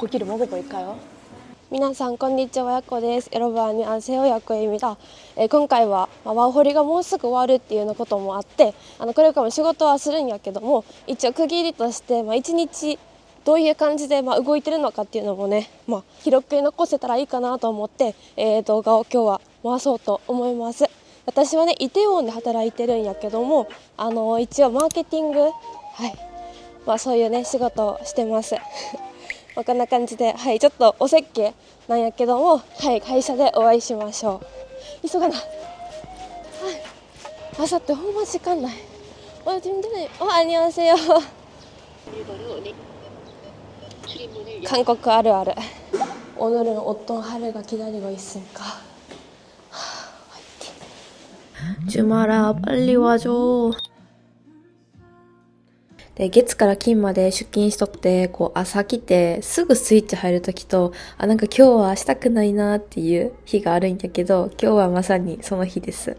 고기를 먹어볼까요? 皆さんこんにちは、やこです。여러분 안녕하세요、やこ입니다。今回はワーホリがもうすぐ終わるっていうのこともあって、これからも仕事はするんやけども、一応区切りとして、一日どういう感じで動いてるのかっていうのもね、記録に残せたらいいかなと思って、動画を今日は回そうと思います。私はね、イテウォンで働いてるんやけども、一応マーケティング、そういうね仕事をしてます。こんな感じで、ちょっとおせっけなんやけども、会社でお会いしましょう。急がな。朝ってほんま時間ない。안녕하세요。한국あるある。 오늘은 어떤 하루가 기다리고 있을까? 화이팅. 주말아 빨리 와줘.で、月から金まで出勤しとって、朝来てすぐスイッチ入るときと、なんか今日はしたくないなっていう日があるんやけど、今日はまさにその日です。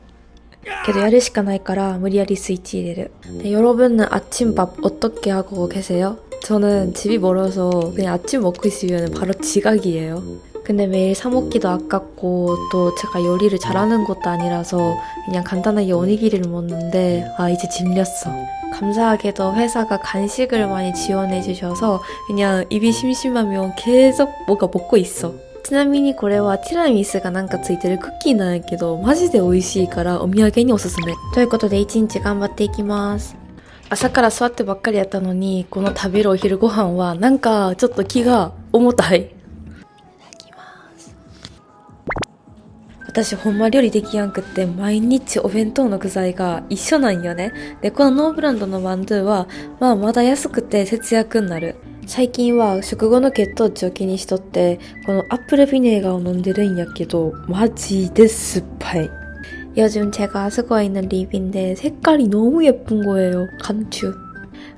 けどやるしかないから無理やりスイッチ入れる。네, 여러분은 아침밥 어떻게 하고 계세요? 저는 집이 멀어서 그냥 아침 먹고 있으면 바로 지각이에요. 근데 매일 사 먹기도 아깝고 또 제가 요리를 잘하는 것도 아니라서 그냥 간단하게 오니기리를 먹는데 이제 질렸어. 감사하게도 회사가 간식을 많이 지원해 주셔서 그냥 입이 심심하면 계속 뭔가 먹고 있어. ちなみにこれはティラミスがなんかついてるクッキーなんやけど、マジで美味しいからお土産におすすめ。ということで一日頑張っていきます。朝から座ってばっかりやったのに、この食べるお昼ご飯はなんかちょっと気が重たい。私ほんま料理できやんくって毎日お弁当の具材が一緒なんよね。で、このノーブランドのマンドゥはまだ安くて節約になる。最近は食後の血糖値を気にしとってこのアップルビネガーを飲んでるんやけどマジで酸っぱい。 요즘 제가 쓰고 있는 립인데 색깔이 너무 예쁜 거예요. 감추.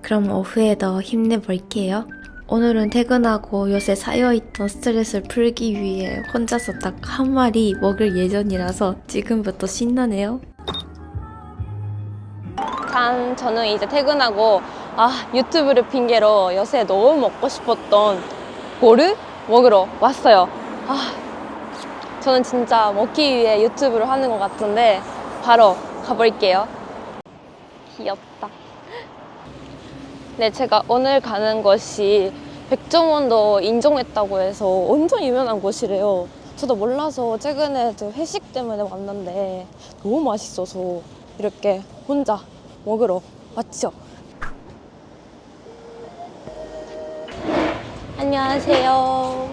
그럼 오후에도 힘내볼게요. 오늘은 퇴근하고 요새 쌓여있던 스트레스를 풀기 위해 혼자서 딱 한 마리 먹을 예정이라서 지금부터 신나네요. 저는 이제 퇴근하고 유튜브를 핑계로 요새 너무 먹고 싶었던 고르 먹으러 왔어요. 저는 진짜 먹기 위해 유튜브를 하는 것 같은데 바로 가볼게요. 귀엽다. 네, 제가 오늘 가는 곳이 백종원도 인정했다고 해서 완전 유명한 곳이래요. 저도 몰라서 최근에 회식 때문에 왔는데 너무 맛있어서 이렇게 혼자 먹으러 왔죠. 안녕하세요.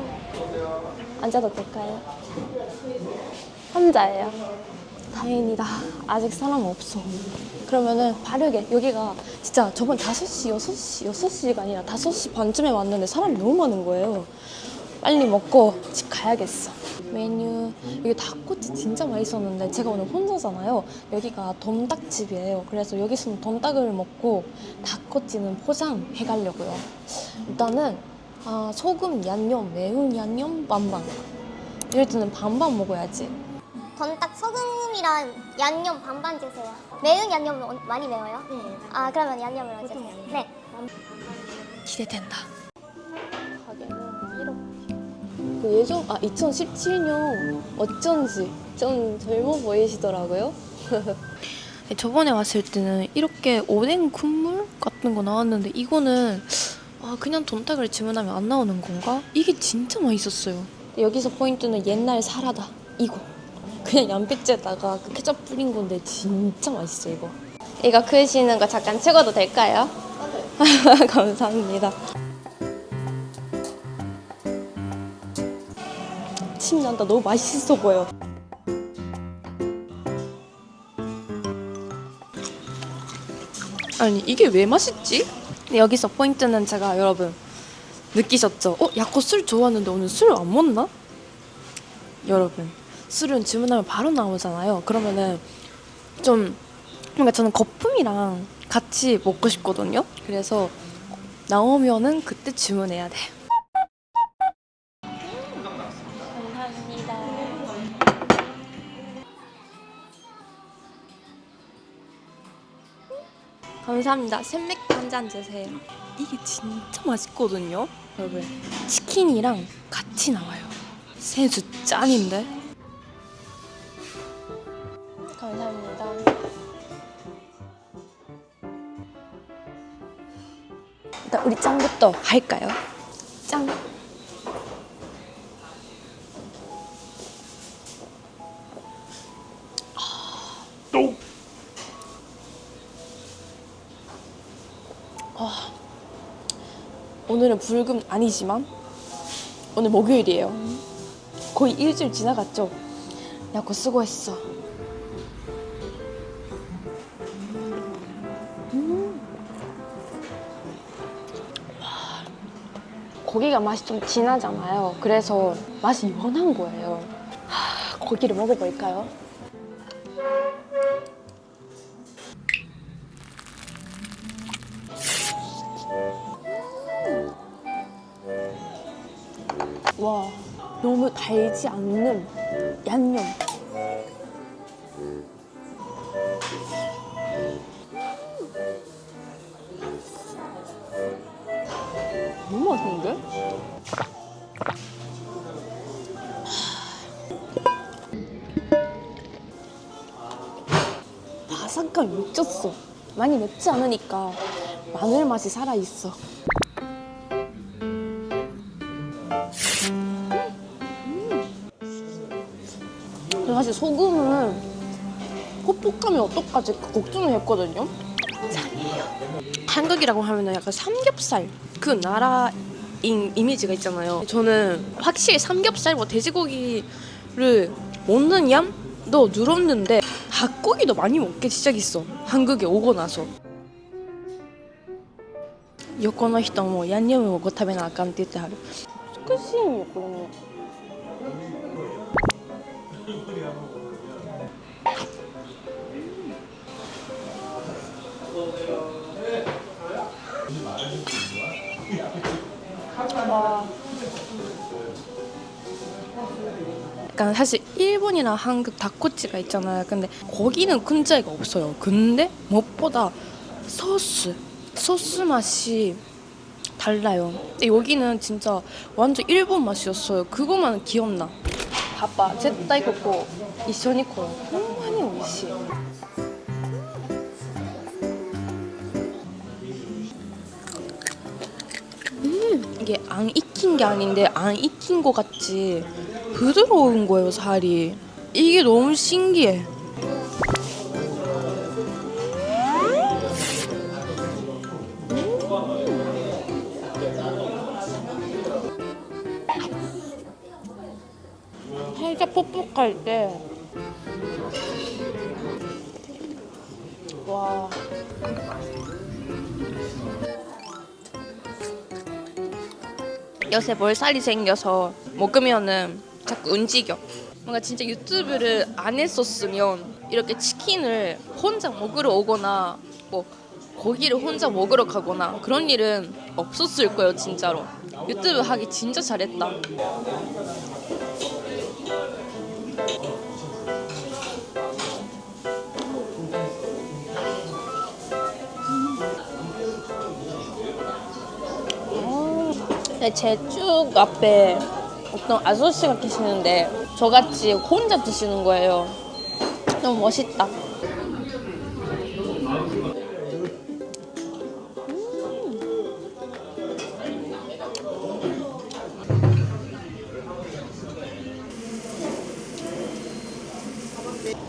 앉아도 될까요? 혼자예요. 다행이다. 아직 사람 없어. 그러면은 빠르게, 여기가 진짜 저번 6시가 아니라 5시 반쯤에 왔는데 사람이 너무 많은 거예요. 빨리 먹고 집 가야겠어. 메뉴, 여기 닭꼬치 진짜 맛있었는데 제가 오늘 혼자잖아요. 여기가 돔닭집이에요. 그래서 여기서는 돔닭을 먹고 닭꼬치는 포장해 가려고요. 일단은 소금 양념, 매운 양념 반반. 이럴 때는 반반 먹어야지. 던딱 소금이랑 양념 반반 주세요. 매운 양념 많이 매워요? 네. 그러면 양념으로 주세요. 네. 기대된다. 가게는 이렇게. 예전 2017년 어쩐지 좀 젊어 보이시더라고요. 저번에 왔을 때는 이렇게 오뎅 국물 같은 거 나왔는데 이거는 그냥 돔닭을 주문하면 안 나오는 건가? 이게 진짜 맛있었어요. 여기서 포인트는 옛날 사라다. 이거. 그냥 양배추에다가 케첩 뿌린 건데 진짜 맛있어 이거. 이거 그으시는 거 잠깐 찍어도 될까요? 네. 감사합니다. 침 난다. 너무 맛있어 보여. 아니 이게 왜 맛있지? 근데 여기서 포인트는 제가 여러분 느끼셨죠? 야코 술 좋아하는데 오늘 술 안 먹나? 여러분 술은 주문하면 바로 나오잖아요. 그러면은 좀 뭔가 저는 거품이랑 같이 먹고 싶거든요. 그래서 나오면은 그때 주문해야 돼. 감사합니다. 감사합니다. 샘맥 한 잔 드세요. 이게 진짜 맛있거든요. 여러분 치킨이랑 같이 나와요. 센스 짠인데? 감사합니다. 일단 우리 짱부터 할까요? 짱. 오늘은 불금 아니지만 오늘 목요일이에요. 거의 일주일 지나갔죠? 야구 수고했어. 고기가 맛이 좀 진하잖아요. 그래서 맛이 연한 거예요. 고기를 먹어볼까요? 와, 너무 달지 않는 양념. 너무 맛있는데? 바삭함이 미쳤어. 많이 맵지 않으니까 마늘 맛이 살아있어. 사실 소금은 퍽퍽함이 어떡하지 걱정을 했거든요. 짱이에요. 한국이라고 하면 약간 삼겹살 그 나라인 이미지가 있잖아요. 저는 확실히 삼겹살 뭐 돼지고기를 먹는 얌도 늘었는데 닭고기도 많이 먹게 시작했어. 한국에 오고 나서. 横の人もヤンニョムを食べなあかんって言ってはる。美しいよこれも。약간 사실 일본이랑 한국 닭꼬치가 있잖아요. 근데 거기는 큰 차이가 없어요. 근데 무엇보다 소스 맛이 달라요. 근데 여기는 진짜 완전 일본 맛이었어요. 그거만 기억나. 봐봐, 絶対ここ一緒に来よう。ほんまに美味しい。 이게 안 익힌 게 아닌데 안 익힌 것 같이 부드러운 거예요, 살이. 이게 너무 신기해. 살짝 퍽퍽할 때 와. 요새 볼살이 생겨서 먹으면은 자꾸 움직여. 뭔가 진짜 유튜브를 안 했었으면 이렇게 치킨을 혼자 먹으러 오거나 뭐 고기를 혼자 먹으러 가거나 그런 일은 없었을 거예요, 진짜로. 유튜브 하기 진짜 잘했다. 제 쭉 앞에 어떤 아저씨가 계시는데 저같이 혼자 드시는 거예요. 너무 멋있다.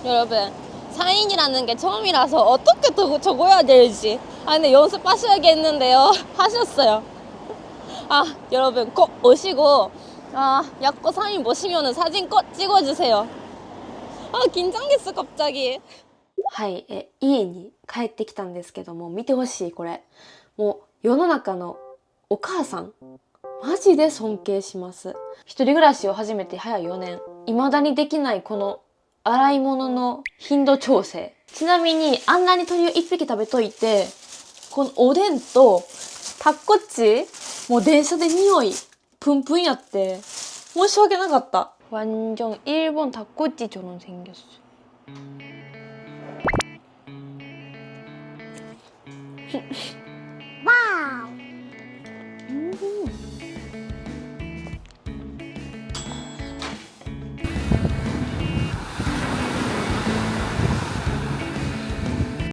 여러분, 4인이라는 게 처음이라서 어떻게 적어야 될지 근데 연습하셔야겠는데요. 하셨어요. 여러분 꼭 오시고 약고 3인 모시면 사진 꼭 찍어주세요. 긴장했어 갑자기. はい、家に帰ってきたんですけども、見てほしいこれ。もう世の中のお母さんマジで尊敬します。一人暮らしを始めて早4年、未だにできないこの洗い物の頻度調整。ちなみにあんなに鶏を1匹食べといて、このおでんとタッコッチもう電車で匂いプンプンやって申し訳なかった。 완전 일본 닭꼬치처럼 생겼어. 와우.